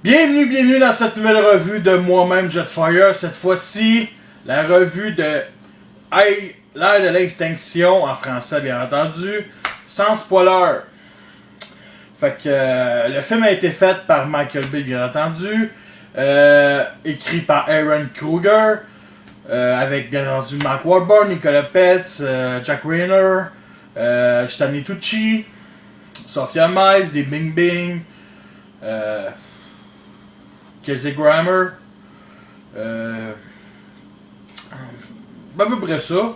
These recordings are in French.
Bienvenue dans cette nouvelle revue de moi-même Jetfire. Cette fois-ci, la revue de L'ère de l'extinction, en français bien entendu, sans spoiler. Fait que le film a été fait par Michael Bay bien entendu, écrit par Aaron Kruger, avec bien entendu Mark Wahlberg, Nicolas Petz, Jack Reynor, Stanley Tucci, Sophia Myles, des Bing Bing, Kelsey Grammer, à peu près ça.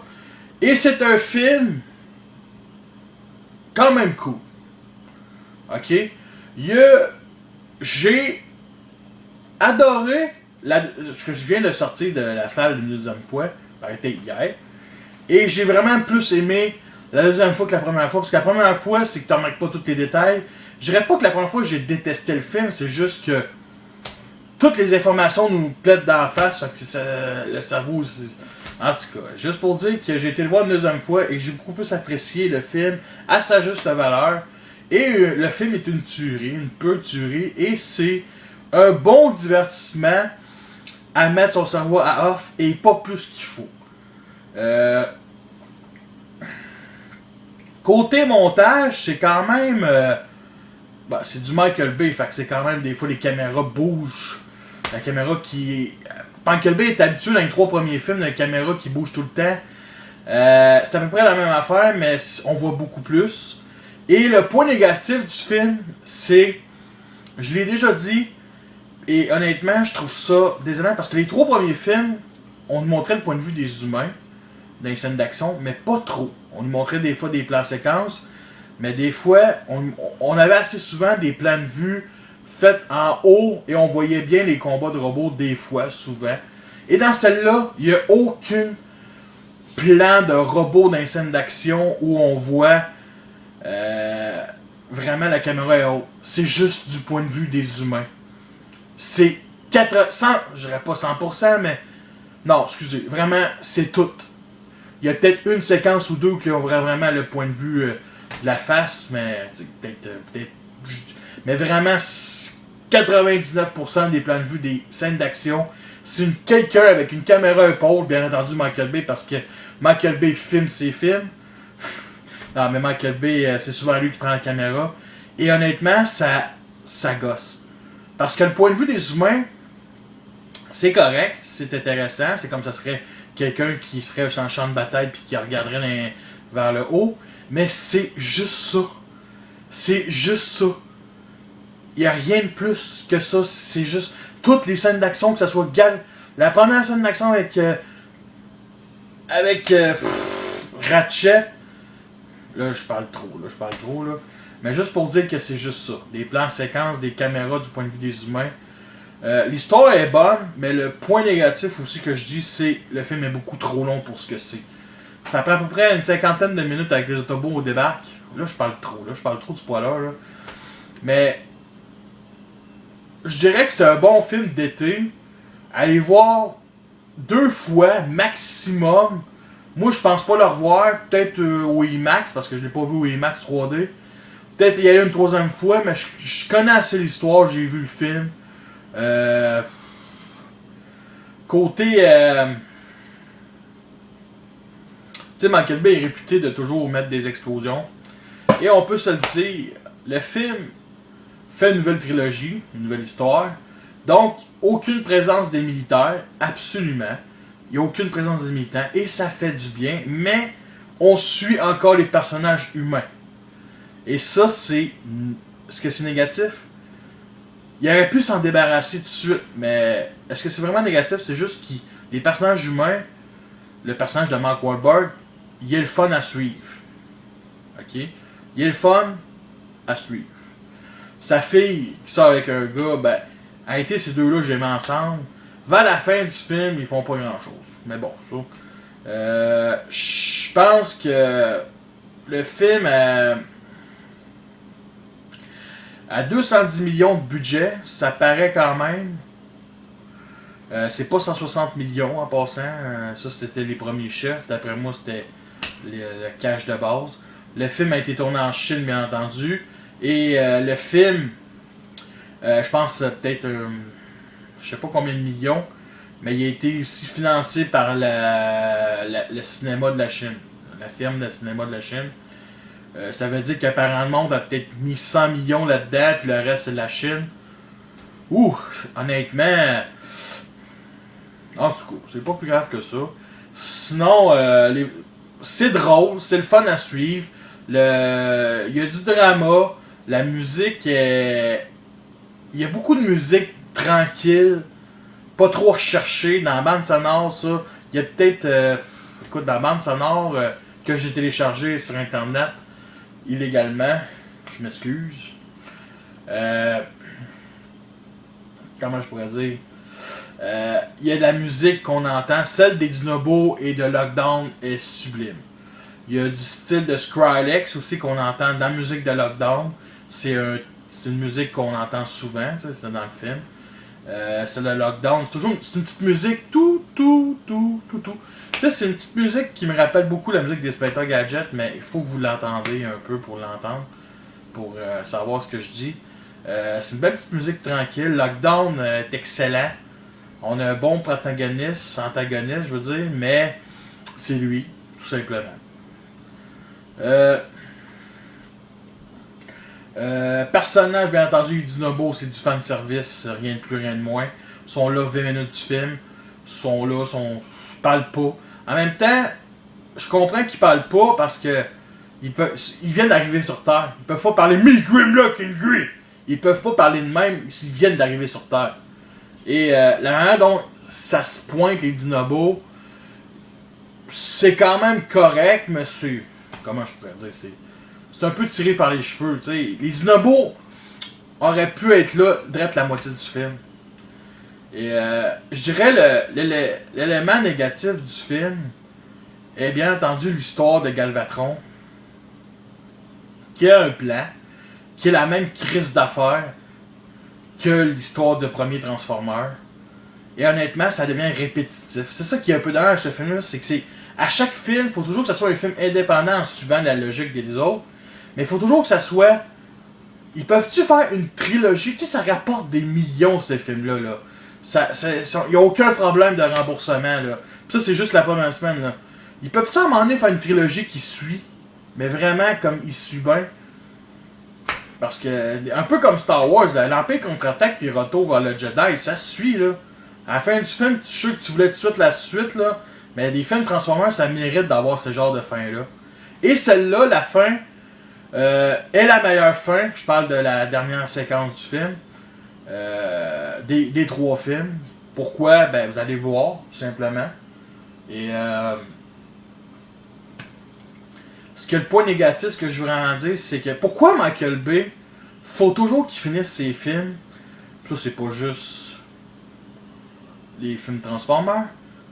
Et c'est un film quand même cool. Ok? J'ai adoré ce que je viens de sortir de la salle une deuxième fois, arrêté hier. Et j'ai vraiment plus aimé la deuxième fois que la première fois. Parce que la première fois, c'est que tu remarques pas tous les détails. Je dirais pas que la première fois j'ai détesté le film, c'est juste que toutes les informations nous plaident dans la face. Fait que le cerveau aussi. En tout cas, juste pour dire que j'ai été le voir une deuxième fois et que j'ai beaucoup plus apprécié le film à sa juste valeur. Et le film est une tuerie, une pure tuerie. Et c'est un bon divertissement à mettre son cerveau à off et pas plus qu'il faut. Côté montage, c'est quand même... c'est du Michael Bay, fait que c'est quand même des fois les caméras bougent. La caméra qui... Michael Bay est habitué dans les 3 premiers films d'une caméra qui bouge tout le temps. C'est à peu près la même affaire, mais on voit beaucoup plus. Et le point négatif du film, c'est... Je l'ai déjà dit, et honnêtement, je trouve ça désolant, parce que les 3 premiers films, on nous montrait le point de vue des humains, dans les scènes d'action, mais pas trop. On nous montrait des fois des plans séquences, mais des fois, on avait assez souvent des plans de vue faits en haut et on voyait bien les combats de robots des fois, souvent. Et dans celle-là, il n'y a aucun plan de robot dans les scènes d'action où on voit vraiment la caméra est haute. C'est juste du point de vue des humains. C'est 400, je dirais pas 100%, mais non, excusez, vraiment, c'est tout. Il y a peut-être une séquence ou deux qui ont vraiment le point de vue de la face, mais peut-être. Mais vraiment, 99% des plans de vue des scènes d'action, c'est quelqu'un avec une caméra épaule, bien entendu Michael Bay, parce que Michael Bay filme ses films. Non, mais Michael Bay, c'est souvent lui qui prend la caméra. Et honnêtement, ça gosse. Parce que le point de vue des humains, c'est correct, c'est intéressant, c'est comme ça serait quelqu'un qui serait sur un champ de bataille puis qui regarderait vers le haut, mais c'est juste ça. C'est juste ça. Il n'y a rien de plus que ça. C'est juste toutes les scènes d'action, que ce soit la première scène d'action avec Ratchet. Là, je parle trop, là. Mais juste pour dire que c'est juste ça. Des plans séquences, des caméras du point de vue des humains. L'histoire est bonne, mais le point négatif aussi que je dis, c'est le film est beaucoup trop long pour ce que c'est. Ça prend à peu près une 50aine de minutes avec les autobots au débarque. Là, je parle trop du spoiler, là. Mais je dirais que c'est un bon film d'été. Allez voir 2 fois maximum. Moi, je pense pas le revoir. Peut-être au IMAX, parce que je l'ai pas vu au IMAX 3D. Peut-être y aller une 3e fois, mais je connais assez l'histoire, j'ai vu le film. Côté... tu sais, Michael Bay est réputé de toujours mettre des explosions. Et on peut se le dire, le film fait une nouvelle trilogie, une nouvelle histoire. Donc, aucune présence des militaires, absolument. Il n'y a aucune présence des militaires, et ça fait du bien, mais on suit encore les personnages humains. Et ça, c'est... Est-ce que c'est négatif? Il aurait pu s'en débarrasser tout de suite, mais est-ce que c'est vraiment négatif? C'est juste que les personnages humains, le personnage de Mark Wahlberg, il est le fun à suivre. Ok? Il est le fun à suivre. Sa fille qui sort avec un gars, ben, arrêtez ces deux-là, je les mets ensemble. Vers la fin du film, ils font pas grand-chose. Mais bon, ça. Je pense que le film à 210 millions de budget, ça paraît quand même. C'est pas 160 millions en passant. Ça, c'était les premiers chiffres. D'après moi, c'était le cash de base. Le film a été tourné en Chine, bien entendu. Et le film Je pense peut-être, je sais pas combien de millions, mais il a été aussi financé par le cinéma de la Chine, la firme de cinéma de la Chine. Ça veut dire qu'apparemment, on a peut-être mis 100 millions là-dedans, puis le reste c'est de la Chine. Ouh, honnêtement, en tout cas, c'est pas plus grave que ça. Sinon, c'est drôle, c'est le fun à suivre. Il y a du drama, la musique est... Il y a beaucoup de musique tranquille, pas trop recherchée. Dans la bande sonore, ça, il y a peut-être... écoute, dans la bande sonore que j'ai téléchargée sur Internet, illégalement, je m'excuse. Comment je pourrais dire? Il y a de la musique qu'on entend. Celle des Dinobo et de Lockdown est sublime. Il y a du style de Skrillex aussi qu'on entend dans la musique de Lockdown. C'est une musique qu'on entend souvent, c'est dans le film. C'est le Lockdown. C'est une petite musique tout. C'est une petite musique qui me rappelle beaucoup la musique des Spectre Gadget, mais il faut que vous l'entendez un peu pour l'entendre, pour savoir ce que je dis. C'est une belle petite musique tranquille. Lockdown est excellent. On a un bon antagoniste, je veux dire, mais c'est lui, tout simplement. Personnage, bien entendu, Dinobo, c'est du fanservice, rien de plus, rien de moins. Ils sont là 20 minutes du film. Ils parlent pas. En même temps, je comprends qu'ils parlent pas parce que ils viennent d'arriver sur Terre. Ils peuvent pas parler Me Grimlock and Grim. Ils peuvent pas parler de même s'ils viennent d'arriver sur Terre. Et la manière dont ça se pointe les Dinobos, c'est quand même correct, mais c'est... Comment je pourrais dire? C'est un peu tiré par les cheveux, tu sais. Les Dinobos auraient pu être là, direct la moitié du film. Et je dirais l'élément négatif du film est bien entendu l'histoire de Galvatron, qui a un plan, qui est la même crise d'affaires que l'histoire de premier Transformer. Et honnêtement, ça devient répétitif. C'est ça qui est un peu dommage ce film-là, c'est que à chaque film, il faut toujours que ça soit un film indépendant en suivant la logique des autres, mais il faut toujours que ça soit... Ils peuvent-tu faire une trilogie? Tu sais, ça rapporte des millions, ce film-là. Là. Il n'y a aucun problème de remboursement. Là. Puis ça, c'est juste la première semaine. Là. Ils peuvent-tu à un moment donné faire une trilogie qui suit, mais vraiment comme il suit bien? Parce que, un peu comme Star Wars, l'Empire contre-attaque puis Retour vers le Jedi, ça se suit, là. À la fin du film, tu sais que tu voulais tout de suite la suite, là. Mais des films Transformers, ça mérite d'avoir ce genre de fin-là. Et celle-là, la fin, est la meilleure fin. Je parle de la dernière séquence du film. Des trois films. Pourquoi? Ben, vous allez voir, tout simplement. Et, ce que le point négatif, ce que je veux vraiment dire, c'est que pourquoi Michael Bay, faut toujours qu'il finisse ses films, ça c'est pas juste les films Transformers,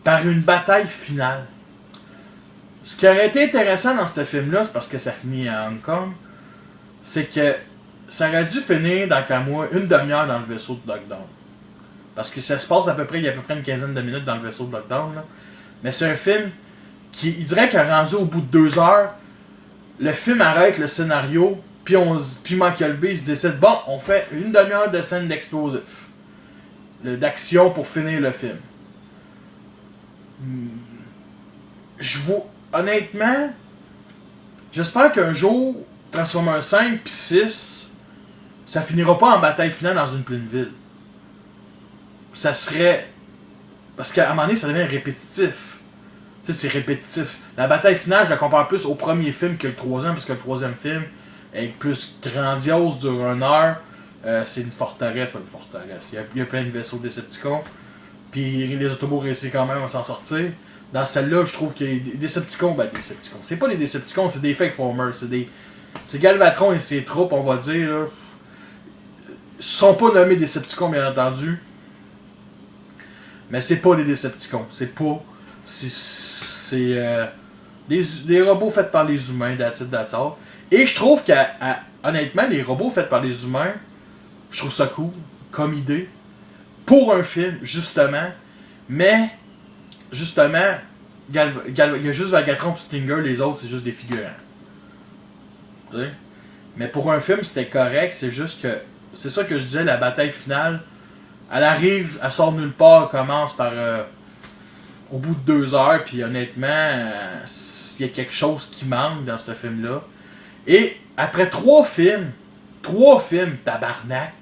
par une bataille finale. Ce qui aurait été intéressant dans ce film-là, c'est parce que ça finit à Hong Kong, c'est que ça aurait dû finir dans une demi-heure dans le vaisseau de Lockdown. Parce que ça se passe il y a à peu près une quinzaine de minutes dans le vaisseau de Lockdown. Là. Mais c'est un film qui, il dirait qu'il a rendu au bout de 2 heures, le film arrête le scénario, puis Michael Bay se décide, bon, on fait une demi-heure de scène d'explosif, d'action pour finir le film. Honnêtement, j'espère qu'un jour, Transformers 5 puis 6, ça finira pas en bataille finale dans une pleine ville. Ça serait... Parce qu'à un moment donné, ça devient répétitif. Tu sais, c'est répétitif. La bataille finale, je la compare plus au premier film que le troisième, parce que le troisième film est plus grandiose, dure 1 heure. C'est une forteresse, pas une forteresse. Il y a plein de vaisseaux Decepticons. Puis les Autobots réussissent quand même à s'en sortir. Dans celle-là, je trouve que les Decepticons, c'est pas les Decepticons, c'est des Fake Formers. C'est Galvatron et ses troupes, on va dire, là. Ils sont pas nommés Decepticons, bien entendu. Mais c'est pas des Decepticons. C'est des robots faits par les humains, that's all. Et je trouve honnêtement, les robots faits par les humains, je trouve ça cool, comme idée, pour un film, justement. Mais, justement, il y a juste Galvatron et Stinger, les autres, c'est juste des figurants. Tu sais? Mais pour un film, c'était correct, c'est juste que c'est ça que je disais, la bataille finale, elle arrive, elle sort nulle part, elle commence par au bout de 2 heures, puis honnêtement, il y a quelque chose qui manque dans ce film-là. Et après 3 films, tabarnak,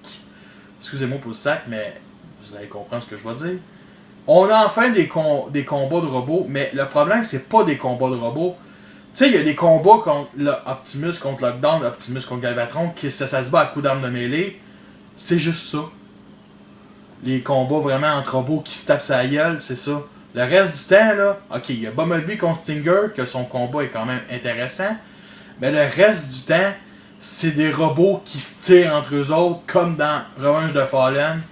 excusez-moi pour le sac, mais vous allez comprendre ce que je vais dire. On a enfin des combats de robots, mais le problème, c'est pas des combats de robots. Tu sais, il y a des combats contre Optimus contre Lockdown, Optimus contre Galvatron, qui ça se bat à coups d'armes de mêlée. C'est juste ça. Les combats vraiment entre robots qui se tapent sa gueule, c'est ça. Le reste du temps, là, ok, il y a Bumblebee contre Stinger, que son combat est quand même intéressant, mais le reste du temps, c'est des robots qui se tirent entre eux autres, comme dans Revenge of the Fallen.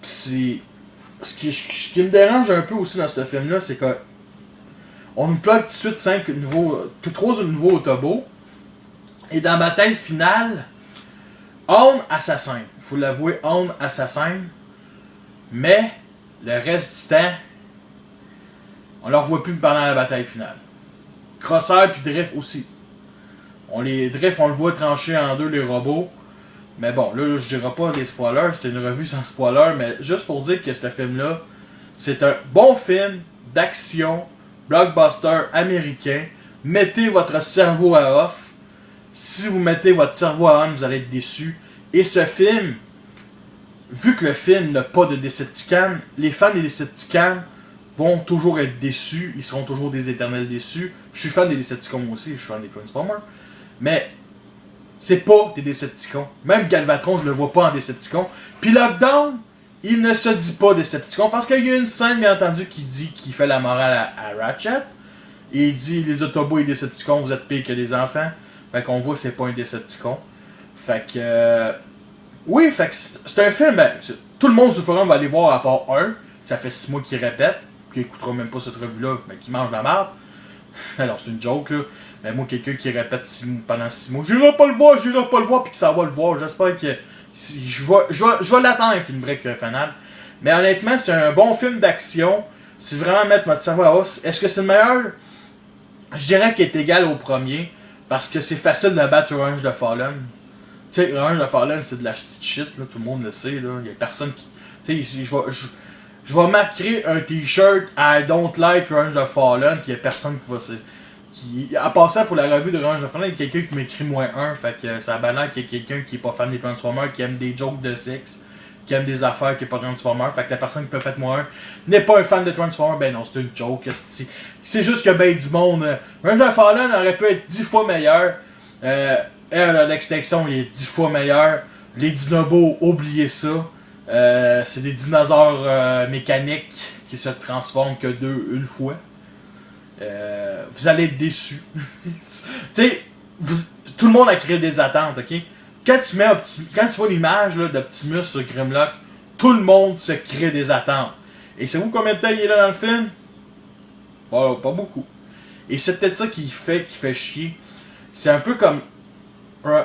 Pis ce qui me dérange un peu aussi dans ce film-là, c'est que on nous plug tout de suite 3 nouveaux Autobots, et dans la bataille finale, Own assassin. Il faut l'avouer, Own assassin. Mais le reste du temps, on ne le revoit plus pendant la bataille finale. Crosshair puis Drift aussi. Drift, on le voit trancher en deux les robots. Mais bon, là, je dirais pas des spoilers, c'était une revue sans spoilers, mais juste pour dire que ce film-là, c'est un bon film d'action, blockbuster américain. Mettez votre cerveau à off. Si vous mettez votre cerveau à on, vous allez être déçus. Et ce film, vu que le film n'a pas de Decepticons, les fans des Decepticons vont toujours être déçus. Ils seront toujours des éternels déçus. Je suis fan des Decepticons aussi, je suis fan des Transformers. Mais c'est pas des Decepticons. Même Galvatron, je le vois pas en Decepticon. Puis Lockdown, il ne se dit pas Decepticon parce qu'il y a une scène, bien entendu, qui fait la morale à Ratchet. Et il dit les Autobots et les Decepticons, vous êtes pires que des enfants. Fait qu'on voit que c'est pas un Decepticon. Fait que. Oui, fait que c'est un film. Ben, tout le monde sur le forum va aller voir à part un. Ça fait 6 mois qu'il répète. Qui écoutera même pas cette revue-là, mais qui mange la merde. Alors, c'est une joke, là. Mais moi, quelqu'un qui répète pendant 6 mois, j'irai pas le voir, puis que ça va le voir. J'espère que. Je vais l'attendre avec une break finale. Mais honnêtement, c'est un bon film d'action. C'est vraiment mettre votre cerveau à hausse. Est-ce que c'est le meilleur? Je dirais qu'il est égal au premier. Parce que c'est facile de battre Revenge of the Fallen. Tu sais, Revenge of the Fallen, c'est de la petite shit, là, tout le monde le sait. Là. Il y a personne qui. Tu sais, je vais marquer un t-shirt I don't like Revenge of the Fallen, puis il y a personne qui va. En passant pour la revue de Revenge of the Fallen, il y a quelqu'un qui m'écrit -1, fait que ça a balance qu'il y a quelqu'un qui est pas fan des Transformers, qui aime des jokes de sexe, qui aime des affaires qui est pas Transformers, fait que la personne qui peut faire -1 n'est pas un fan de Transformers, ben non, c'est une joke. C'est juste que ben du monde. Revenge of the Fallen aurait pu être 10 fois meilleur. L'extinction, il est 10 fois meilleur. Les Dinobos, oubliez ça. C'est des dinosaures mécaniques qui se transforment que une fois. Vous allez être déçus. Tu sais, tout le monde a créé des attentes, ok? Quand tu vois l'image d'Optimus sur Grimlock, tout le monde se crée des attentes. Et savez-vous combien de temps il est là dans le film? Pas beaucoup. Et c'est peut-être ça qui fait chier. C'est un peu comme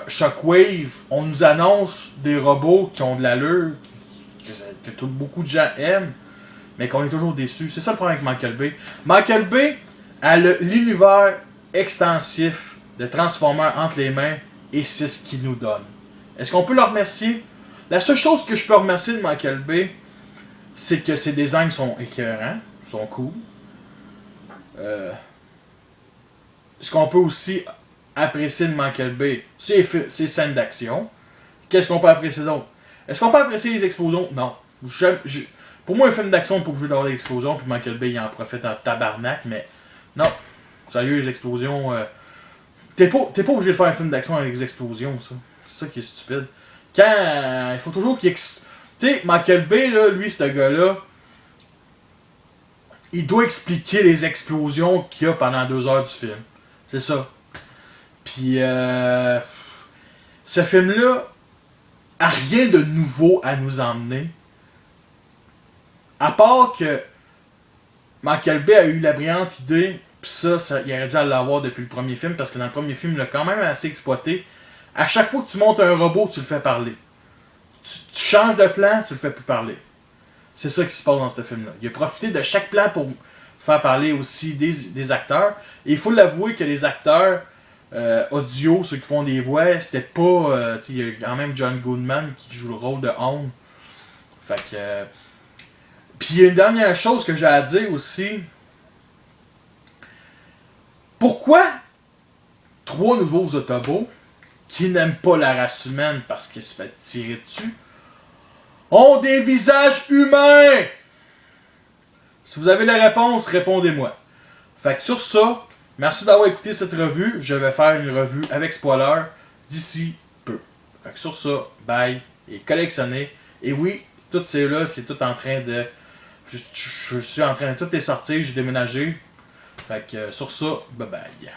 Shockwave. On nous annonce des robots qui ont de l'allure, que beaucoup de gens aiment, mais qu'on est toujours déçus. C'est ça le problème avec Michael Bay. Michael Bay a l'univers extensif de Transformers entre les mains, et c'est ce qu'il nous donne. Est-ce qu'on peut le remercier? La seule chose que je peux remercier de Michael Bay, c'est que ses designs sont écœurants, sont cool. Ce qu'on peut aussi apprécier de Michael Bay, c'est ses scènes d'action. Qu'est-ce qu'on peut apprécier d'autre? Est-ce qu'on peut apprécier les explosions? Non. Pour moi, un film d'action, on n'est pas obligé d'avoir des explosions, puis Michael Bay il en profite en tabarnak, mais non. Sérieux, les explosions. T'es pas obligé de faire un film d'action avec des explosions, ça. C'est ça qui est stupide. Il faut toujours qu'il. Tu sais, Michael Bay, là, lui, ce gars-là, il doit expliquer les explosions qu'il y a pendant 2 heures du film. C'est ça. Puis, ce film-là a rien de nouveau à nous emmener. À part que Michael Bay a eu la brillante idée, puis ça, il aurait dû l'avoir depuis le premier film, parce que dans le premier film, il l'a quand même assez exploité. À chaque fois que tu montes un robot, tu le fais parler. Tu changes de plan, tu le fais plus parler. C'est ça qui se passe dans ce film-là. Il a profité de chaque plan pour faire parler aussi des acteurs. Et il faut l'avouer que les acteurs audio, ceux qui font des voix, c'était pas... il y a quand même John Goodman qui joue le rôle de Hound. Fait que... Puis il y a une dernière chose que j'ai à dire aussi. Pourquoi 3 nouveaux Autobots qui n'aiment pas la race humaine parce qu'ils se fait tirer dessus ont des visages humains? Si vous avez la réponse, répondez-moi. Fait que sur ça, merci d'avoir écouté cette revue. Je vais faire une revue avec spoiler d'ici peu. Fait que sur ça, bye et collectionnez. Et oui, tout c'est là, c'est tout en train de... Je suis en train de tout les sortir, j'ai déménagé. Fait que sur ça, bye bye.